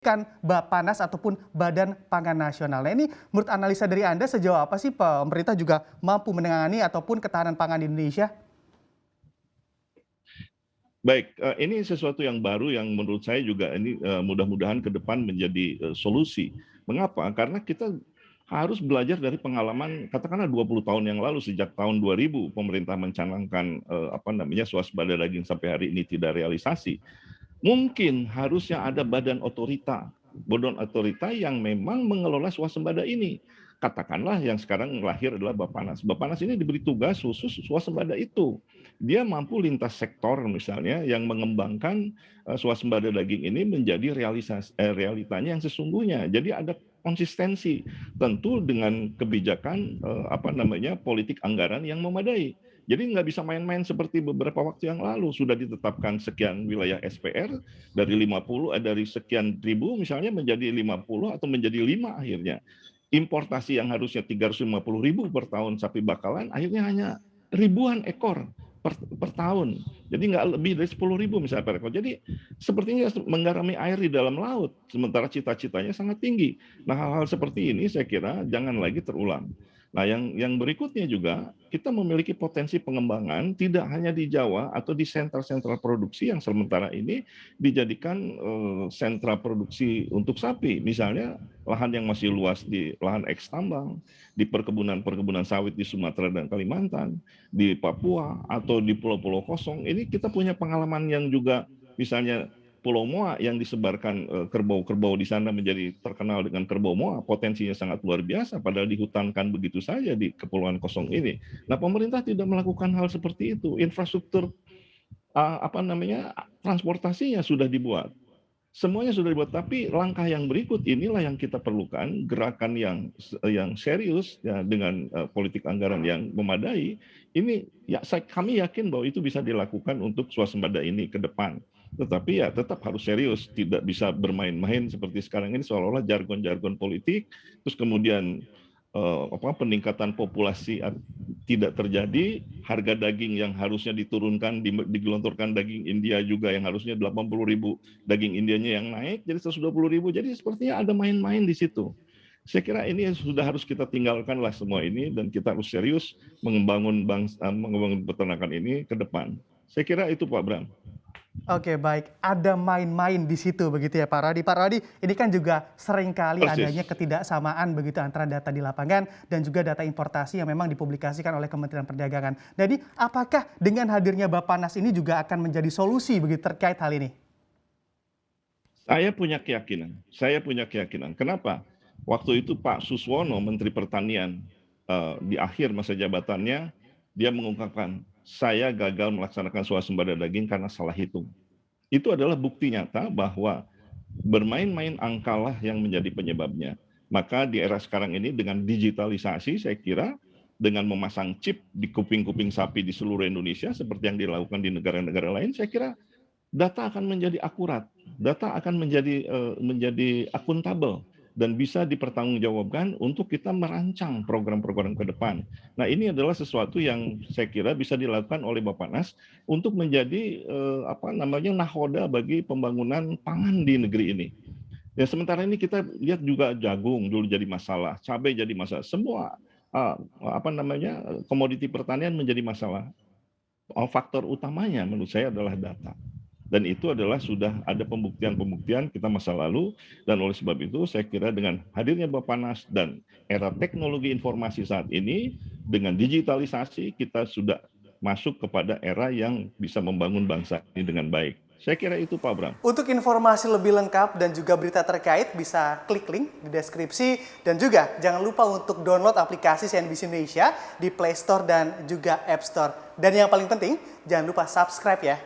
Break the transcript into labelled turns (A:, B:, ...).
A: kan Bappenas ataupun Badan Pangan Nasional. Nah ini menurut analisa dari Anda sejauh apa sih pemerintah juga mampu menangani ataupun ketahanan pangan di Indonesia?
B: Baik, ini sesuatu yang baru yang menurut saya juga ini mudah-mudahan ke depan menjadi solusi. Mengapa? Karena kita harus belajar dari pengalaman katakanlah 20 tahun yang lalu sejak tahun 2000 pemerintah mencanangkan swasembada daging sampai hari ini tidak realisasi. Mungkin harusnya ada badan otorita yang memang mengelola swasembada ini. Katakanlah yang sekarang lahir adalah Bappenas. Bappenas ini diberi tugas khusus swasembada itu. Dia mampu lintas sektor misalnya yang mengembangkan swasembada daging ini menjadi realitanya yang sesungguhnya. Jadi ada konsistensi tentu dengan kebijakan politik anggaran yang memadai. Jadi nggak bisa main-main seperti beberapa waktu yang lalu sudah ditetapkan sekian wilayah SPR dari sekian ribu misalnya menjadi 50 atau menjadi 5 akhirnya. Importasi yang harusnya 350.000 per tahun sapi bakalan akhirnya hanya ribuan ekor per tahun. Jadi nggak lebih dari 10.000 misalnya per ekor. Jadi sepertinya menggarami air di dalam laut, sementara cita-citanya sangat tinggi. Nah hal-hal seperti ini saya kira jangan lagi terulang. Nah yang berikutnya juga kita memiliki potensi pengembangan tidak hanya di Jawa atau di sentra-sentra produksi yang sementara ini dijadikan sentra produksi untuk sapi. Misalnya lahan yang masih luas di lahan eks tambang, di perkebunan sawit di Sumatera dan Kalimantan, di Papua atau di pulau-pulau kosong. Ini kita punya pengalaman yang juga misalnya Pulau Moa yang disebarkan kerbau-kerbau di sana menjadi terkenal dengan kerbau Moa, potensinya sangat luar biasa padahal dihutankan begitu saja di kepulauan kosong ini. Nah, pemerintah tidak melakukan hal seperti itu. Infrastruktur transportasinya sudah dibuat. Semuanya sudah dibuat, tapi langkah yang berikut inilah yang kita perlukan, gerakan yang serius ya, dengan politik anggaran yang memadai. Ini ya kami yakin bahwa itu bisa dilakukan untuk swasembada ini ke depan. Tetapi ya tetap harus serius, tidak bisa bermain-main seperti sekarang ini seolah-olah jargon-jargon politik, terus kemudian peningkatan populasi tidak terjadi, harga daging yang harusnya diturunkan, digelontorkan daging India juga yang harusnya 80.000 daging Indianya yang naik jadi 120.000, jadi sepertinya ada main-main di situ. Saya kira ini sudah harus kita tinggalkanlah semua ini dan kita harus serius membangun peternakan ini ke depan. Saya kira itu Pak Bram.
A: Oke baik, ada main-main di situ begitu ya Pak Radi. Pak Radi, ini kan juga seringkali adanya ketidaksamaan begitu antara data di lapangan dan juga data importasi yang memang dipublikasikan oleh Kementerian Perdagangan. Jadi apakah dengan hadirnya Bappenas ini juga akan menjadi solusi begitu terkait hal ini?
B: Saya punya keyakinan. Kenapa? Waktu itu Pak Suswono, Menteri Pertanian, di akhir masa jabatannya, dia mengungkapkan, saya gagal melaksanakan swasembada daging karena salah hitung. Itu adalah bukti nyata bahwa bermain-main angkalah yang menjadi penyebabnya. Maka di era sekarang ini dengan digitalisasi, saya kira dengan memasang chip di kuping-kuping sapi di seluruh Indonesia, seperti yang dilakukan di negara-negara lain, saya kira data akan menjadi akurat, data akan menjadi akuntabel dan bisa dipertanggungjawabkan untuk kita merancang program-program ke depan. Nah, ini adalah sesuatu yang saya kira bisa dilakukan oleh Bappenas untuk menjadi nahoda bagi pembangunan pangan di negeri ini. Ya, sementara ini kita lihat juga jagung dulu jadi masalah, cabai jadi masalah, semua komoditi pertanian menjadi masalah. Faktor utamanya menurut saya adalah data. Dan itu adalah sudah ada pembuktian-pembuktian kita masa lalu, dan oleh sebab itu saya kira dengan hadirnya Bappenas dan era teknologi informasi saat ini, dengan digitalisasi kita sudah masuk kepada era yang bisa membangun bangsa ini dengan baik. Saya kira itu Pak Bram.
A: Untuk informasi lebih lengkap dan juga berita terkait bisa klik link di deskripsi, dan juga jangan lupa untuk download aplikasi CNBC Indonesia di Play Store dan juga App Store. Dan yang paling penting jangan lupa subscribe ya